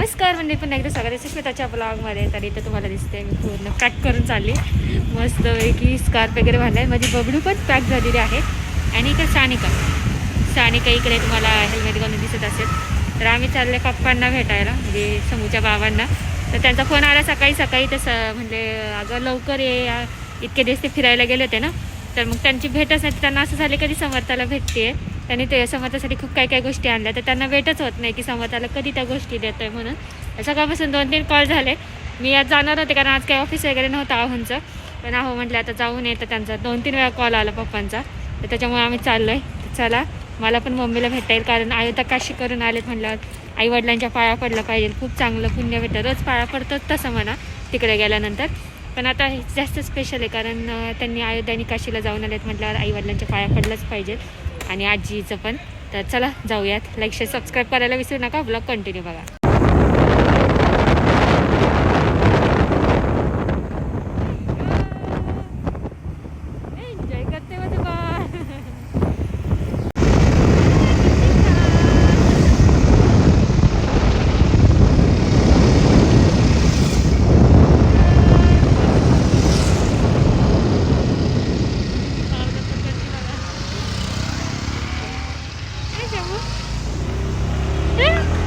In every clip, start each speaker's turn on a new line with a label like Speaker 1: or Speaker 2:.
Speaker 1: नमस्कार म्हणजे पुन्हा एकदा स्वागत आहे सुष्मिताच्या ब्लॉगमध्ये. तर इथं तुम्हाला दिसते मी पूर्ण पॅक करून चालली मस्त की स्कार्फ वगैरे भरला आहे. माझी बबडू पण पॅक झालेली आहे आणि इकडे सानिका इकडे तुम्हाला हेल्मेट घालून दिसत असेल. तर आम्ही चालले पप्पांना भेटायला म्हणजे समूच्या बाबांना. तर त्यांचा फोन आला सकाळी तसं म्हणजे अगं लवकर ये, इतके दिवस ते फिरायला गेले होते ना. तर मग त्यांची भेटच नाही. त्यांना असं झालं कधी समर्थाला भेटते. त्यांनी ते समर्थासाठी खूप काही गोष्टी आणल्या तर त्यांना भेटच होत नाही की समर्थाला कधी त्या गोष्टी देतो आहे म्हणून. सकाळपासून 2-3 कॉल झाले. मी आज जाणार होते कारण आज काही ऑफिस वगैरे नव्हतं आहोंचं. पण आहो म्हटलं आता जाऊन येतं. त्यांचा 2-3 वेळा कॉल आला पप्पांचा. तर त्याच्यामुळे आम्ही चाललो आहे. चला मला पण मम्मीला भेटता येईल कारण अयोध्या काशी करून आलेत म्हटल्यावर आईवडिलांच्या पाया पडलं पाहिजे. खूप चांगलं पुण्य भेटतं. रोज पाया पडतोच तसं म्हणा तिकडे गेल्यानंतर. पण आता हे जास्त स्पेशल आहे कारण त्यांनी अयोध्या आणि काशीला जाऊन आलेत म्हटल्यावर आईवडिलांच्या पाया पडलंच पाहिजेत आणि आजीचं पण. तर चला जाऊयात. लाईक शेअर सबस्क्राईब करायला विसरू नका. ब्लॉग कंटिन्यू बघा. एन्जॉय करते माझं बा.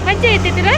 Speaker 1: मज्जा येते तुला.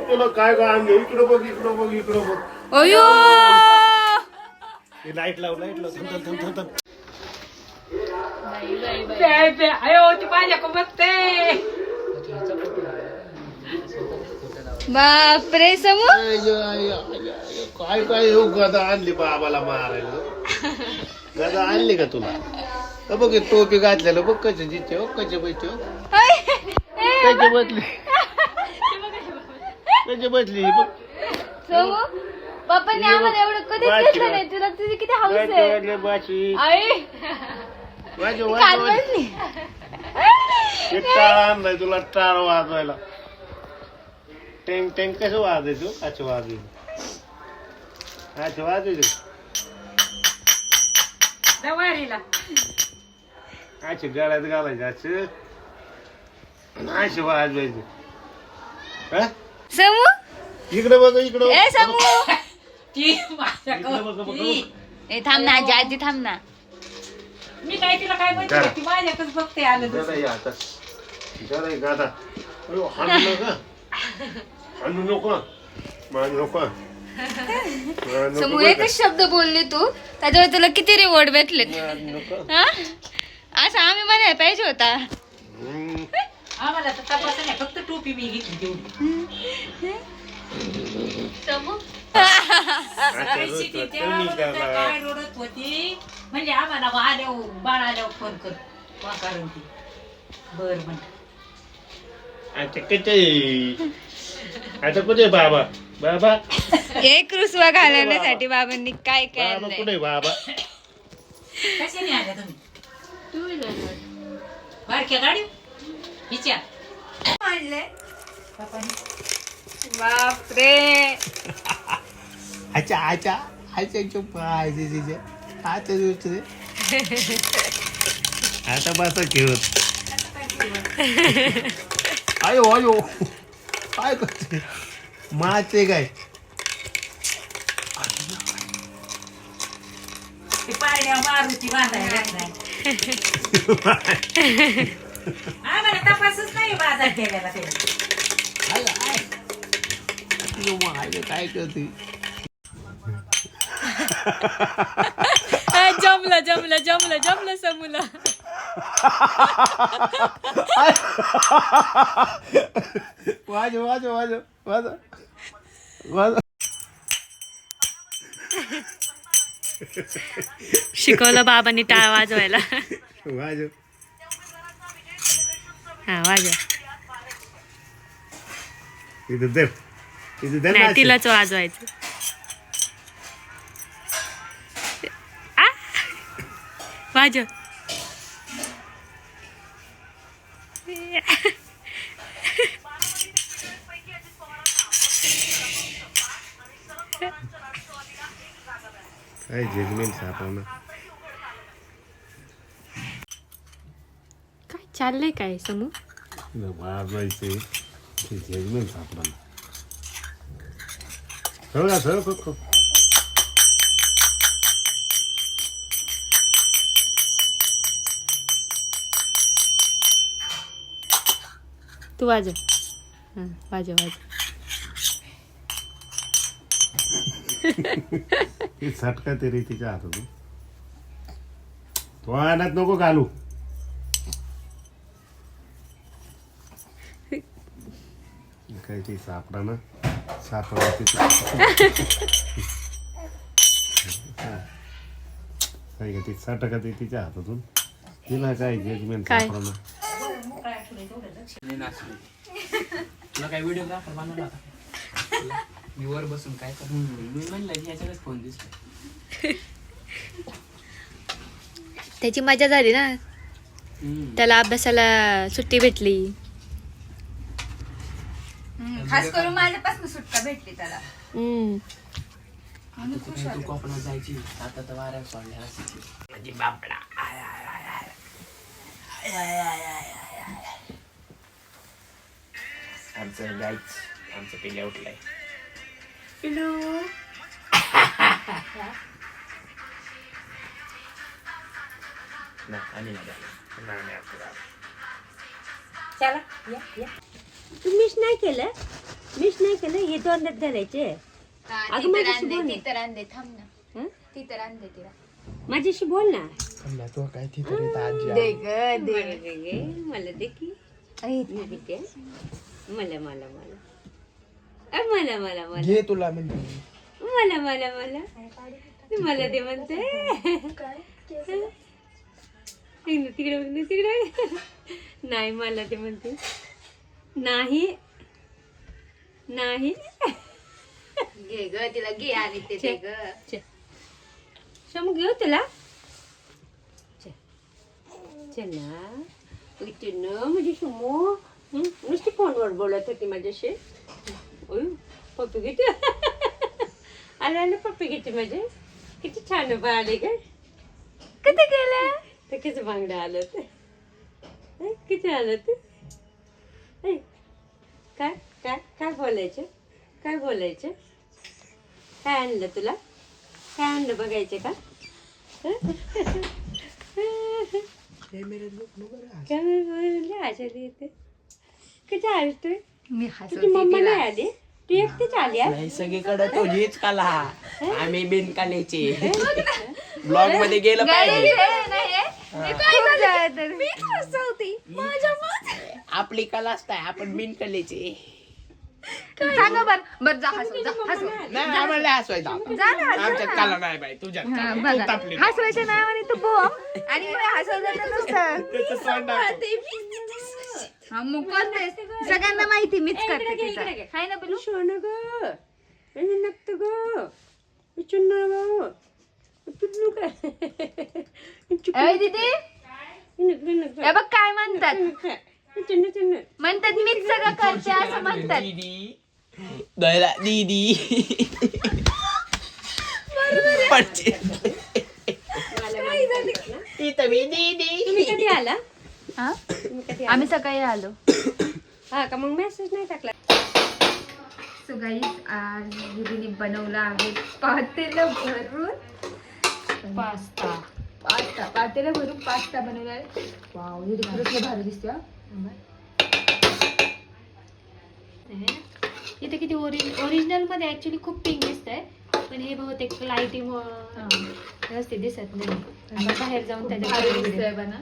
Speaker 2: तुला काय काय आणलं इकडं बघ
Speaker 1: अयो
Speaker 2: लाईट लाव थांब
Speaker 1: बापरे समू.
Speaker 2: काय काय येऊ गदा आणली बाबाला मारायला. गदा आणली का तुला? बघ टोपी घातलेलं बघ कसे जिथे हो कसे बसते हो कसे बसली बघ
Speaker 1: समू. पप्पांनी आम्हाला एवढं कधीच घेतलं नाही. तुला तुझी किती हाऊस आहे.
Speaker 2: बाशी
Speaker 1: आई काल बसली.
Speaker 2: टाळ आणलाय तुला टाळ वाजवायला. टेंग टेंग कसं वाजायचं? अच्छा वाजायचं अच्छा गळ्यात घालायचं असं अशी वाजवायचं.
Speaker 1: समू
Speaker 2: इकडे बघ इकडं
Speaker 1: ए समू.
Speaker 2: बघ.
Speaker 1: ए थांब ना आजी आजी थांब ना.
Speaker 3: मी काय तिला काय म्हणते ती माझ्याकडे बघते आलं
Speaker 2: जरा गादा हाणू नका मानू नको.
Speaker 1: समू एकच शब्द बोलले तू त्याच्यावर तुला किती रिवॉर्ड भेटले. असं आम्ही म्हणायला पाहिजे होता.
Speaker 3: आम्हाला तर तपास नाही फक्त टोपी मी घेतली तेवढी.
Speaker 1: समू
Speaker 3: काय रडत होती म्हणजे आम्हाला आल्यावर बाळ आल्यावर फोन कर कारण ती बर म्हण.
Speaker 2: आता कुठे बाबा बाबा
Speaker 1: एक रुसवा घालवण्यासाठी बाबांनी काय काय
Speaker 2: बाबा कुठे बाबा?
Speaker 3: कशाने आल्या तुम्ही?
Speaker 1: टू व्हीलर
Speaker 3: बारक्या गाडी विचार
Speaker 1: आणले. बापरे
Speaker 2: अच्छा चुप आता बसा खेळत. अयो काय करते माचे काय
Speaker 3: पारड्या मारुती बांधायला नाही. आम्हाला तपासच नाही बाजार केलेला
Speaker 2: काय करते
Speaker 1: जमलं समूला.
Speaker 2: वाजव वाजव वाजव वाजव वाजव.
Speaker 1: शिकवलं बाबांनी टाळ वाजवायला.
Speaker 2: वाजव.
Speaker 1: हा वाजव.
Speaker 2: इथं धर. इथं धर
Speaker 1: नाही
Speaker 2: नाच.
Speaker 1: तिलाच वाजवायचं. आ! वाजव.
Speaker 2: काय जजमेंट सापडणं.
Speaker 1: काय चाललंय काय समू?
Speaker 2: वाजवायचे ते जजमेंट सापडणं. सरळ का सरळ बघ.
Speaker 1: तू वाजव. हा वाजव वाजव.
Speaker 2: हे सटका ते रे तिच्या हातातून. तो आणत नको घालू. काय ते सापडा ना सापडा काय का ते सटका ते तिच्या हातातून. तिला काय जजमेंट
Speaker 1: काय?
Speaker 2: सापडा ना.
Speaker 4: तुला काय व्हिडिओग्राफर बनवला होता? मी वर बसून काय कर मी म्हणलं ह्याच्यातच फोन दिसला.
Speaker 1: त्याची मजा झाली ना. त्याला अभ्यासाला सुट्टी भेटली.
Speaker 5: खास करून माझ्यापासून सुटका भेटली त्याला.
Speaker 4: तू कोकणात जायची आता तर वाऱ्या सोडल्या म्हणजे बापडा. आमचं गाईच आमचं पिल्ल्या उठलाय. आणि
Speaker 3: चला या या. तू मिस नाही केलं हे दोनदाच घालायचे. अगं माझ्याशी बोल ना.
Speaker 5: ती तर आणते थांब ना.
Speaker 3: हं?
Speaker 5: ती तर आणते तिला.
Speaker 3: माझ्याशी बोल ना.
Speaker 4: तो काय ती तरी आजी
Speaker 5: दे ग दे.
Speaker 3: मला दे गे, मला दे की. मी देते. मला मला मला मला मला मला
Speaker 4: घे तुला म्हणते.
Speaker 3: मला मला मला तू मला दे म्हणते. तिकडे बघ, तिकडे नाही मला ते म्हणते. नाही नाही
Speaker 5: घे ग तिला घे आणि ते दे ग.
Speaker 3: शमू घेऊ तुला. चल ना म्हणजे शमू नुसती फोनवर बोलत होती माझ्याशी. पप्पी घेते. आला ना पप्पी घेते माझे. किती छान उभा आले ग. किती गेलं ते किती बांगडं आलं ते. किती आलं ते. काय काय काय बोलायचं काय बोलायचं. काय आणलं तुला काय आणलं बघायचं का. हसायला येते. किती आली तू.
Speaker 5: मी
Speaker 3: तुझी
Speaker 5: हसवते
Speaker 3: मम्मा
Speaker 5: तिला.
Speaker 3: नाही आली. तू एकटीच आली आज?
Speaker 4: नाही सगळीकडे तुझीच कला. आम्ही बिनकालेचे ब्लॉग मध्ये गेलं पाहिजे. आपली कला असताय आपण बिनकलेचे.
Speaker 5: सांगा बर जा हसव जा हसव.
Speaker 4: नाही आम्हाला हसवायचं आमच्यात कला नाही बाई तुझ्यात कला. तू
Speaker 5: बघा
Speaker 4: तापली.
Speaker 5: हसवायचं नाव आणि तू बॉम्ब आणि मला हसवलं नुसतं.
Speaker 4: त्याचं तोंड दाखव.
Speaker 5: हा मग करतेस. सगळ्यांना माहिती मीच करते तिचं. हाय ना बोलू.
Speaker 3: सोनं ग नक्त ग चुन्न ग पिल्लू काय.
Speaker 5: अय दीदी हे बघ काय म्हणतात. म्हणतात मीच सगळं करते असं म्हणतात.
Speaker 4: दीदी दया दीदी पडचे इथं मी दीदी.
Speaker 3: तुम्ही कधी आला.
Speaker 5: हा?
Speaker 3: तुम्ही कधी
Speaker 5: आम्ही सकाळी आलो.
Speaker 3: हा का मग मेसेज नाही टाकला.
Speaker 5: सो गाईज आज दीदीने बनवलं आहे पातेलं भरून पास्ता पातेलं भरून पास्ता बनवला आहे. वाव दीदी खरंच भारी दिसते.
Speaker 1: इथे किती ओरिजिनल मध्ये ऍक्च्युली खूप पिंक दिसत आहे पण हे बहुतेक लाईटिंग व्यवस्थित दिसत नाही. आपण बाहेर जाऊन
Speaker 5: भारी
Speaker 1: त्याच्या
Speaker 5: दिसतंय बना.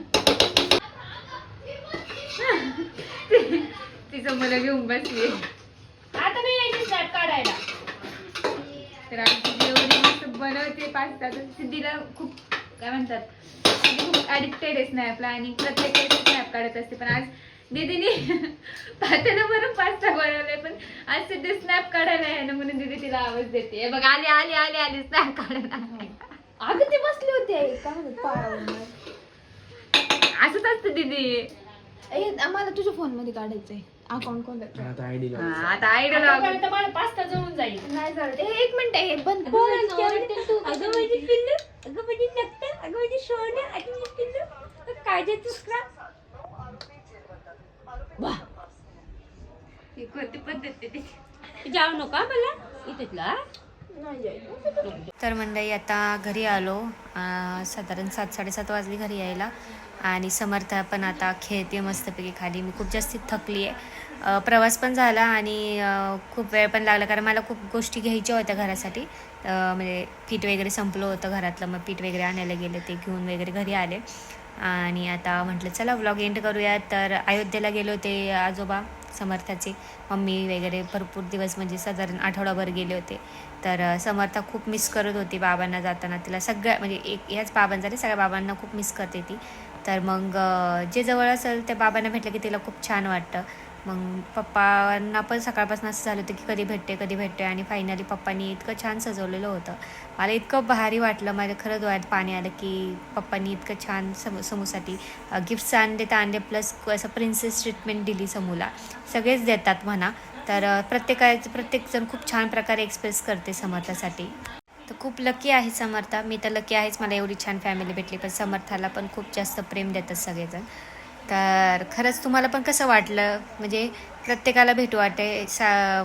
Speaker 5: मी समोर घेऊन बसली.
Speaker 1: आता नाही यायची स्नॅप काढायला.
Speaker 5: तर आमची जेवढी मस्त बनवते पास्ता तर सिद्धीला खूप काय म्हणतात, सिद्धी खूप ॲडिक्टेड आहे स्नॅपला आणि प्रत्येक वेळेस स्नॅप काढत असते. पण आज दीदीने पातेलं भरून पास्ता बनवलाय, पण आज सिद्धी स्नॅप काढायला आहे ना म्हणून दीदी तिला आवाज देते. बघ आली आली आली आली स्नॅप काढायला.
Speaker 1: अगं ते बसले होते काय म्हणतात पारावर.
Speaker 5: असंच असतं दीदी.
Speaker 1: आम्हाला तुझ्या फोन मध्ये काढायचंय अकाउंट कोणतं.
Speaker 4: आता आयडी
Speaker 5: आता आयडिया
Speaker 1: आतापर्यंत मला पास्ता जळून जाईल.
Speaker 5: नाही चालत. एक मिनिट हे बंद
Speaker 3: अगं माझी पिल्लू, अगं माझी नक्कल, अगं माझी सोनं, अगं माझी पिल्लू, काय देतोस का? वाह,
Speaker 5: ही कोणती पद्धत आहे?
Speaker 3: जाऊ नका मला इथेतला.
Speaker 1: तर मंडळी आता घरी आलो. साधारण 7-7:30 वाजली घरी यायला. आणि समर्थ पण आता खेळते मस्तपैकी खाली. मी खूप जास्त थकली आहे. प्रवास पण झाला आणि खूप वेळ पण लागला कारण मला खूप गोष्टी घ्यायच्या होत्या घरासाठी. म्हणजे पीठ वगैरे संपलं होतं घरातलं, मग पीठ वगैरे आणायला गेले, ते घेऊन वगैरे घरी आले. आणि आता म्हटलं चला व्लॉग एंड करूया. तर अयोध्येला गेले होते आजोबा समर्थाचे, मम्मी वगैरे भरपूर दिवस म्हणजे साधारण आठवडाभर गेले होते. तर समर्था खूप मिस करत होती बाबांना जाताना. तिला सगळ्या म्हणजे एक ह्याच बाबांचा नाही, सगळ्या बाबांना खूप मिस करते ती. तर मग जे जवळ असेल त्या बाबांना भेटलं की तिला खूप छान वाटतं. मग पप्पांना पण सकाळपासून असं झालं होतं की कधी भेटते आणि फायनली पप्पांनी इतकं छान सजवलेलं होतं. मला इतकं भारी वाटलं, माझ्या खरंच डोळ्यात पाणी आलं की पप्पांनी इतकं छान समूसाठी गिफ्ट्स आणले प्लस असं प्रिन्सेस ट्रीटमेंट दिली समूला. सगळेच देतात म्हणा. तर प्रत्येकजण खूप छान प्रकारे एक्सप्रेस करते समर्थासाठी. तर खूप लकी आहे समर्था. मी तर लकी आहेच, मला एवढी छान फॅमिली भेटली. पण समर्थाला पण खूप जास्त प्रेम देतात सगळेजण. तर खरंच तुम्हाला पण कसं वाटलं, म्हणजे प्रत्येकाला भेटू वाटते.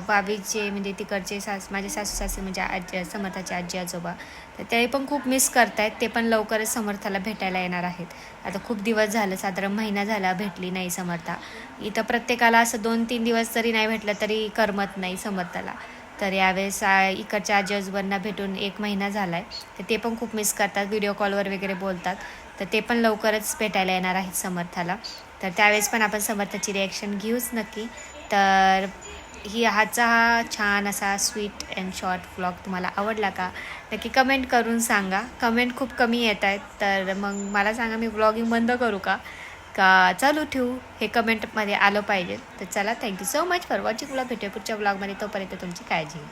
Speaker 1: बाबीचे म्हणजे तिकडचे माझे सासू सासरे म्हणजे समर्थाचे आजी आजोबा, तर ते पण खूप मिस करतायत. ते पण लवकरच समर्थाला भेटायला येणार आहेत. आता खूप दिवस झालं, साधारण महिना झाला भेटली नाही समर्था. इथं प्रत्येकाला असं 2-3 दिवस जरी नाही भेटलं तरी करमत नाही समर्थाला. तर यावेळेस इकडच्या आजी आजोबांना भेटून 1 महिना झाला आहे. तर ते पण खूप मिस करतात, व्हिडिओ कॉलवर वगैरे बोलतात. तर ते पण लवकरच भेटायला येणार आहेत समर्थाला. तर त्यावेळेस पण आपण समर्थाची रिॲक्शन घेऊच नक्की. तर हा छान असा स्वीट अँड शॉर्ट व्लॉग तुम्हाला आवडला का नक्की कमेंट करून सांगा. कमेंट खूप कमी येत आहेत, तर मग मला सांगा मी व्लॉगिंग बंद करू का चालू ठेवू, हे कमेंटमध्ये आलं पाहिजे. तर चला, thank you so much for watching. Vlog भेटूया पुढच्या व्लॉगमध्ये. तोपर्यंत तुमची काळजी घ्या.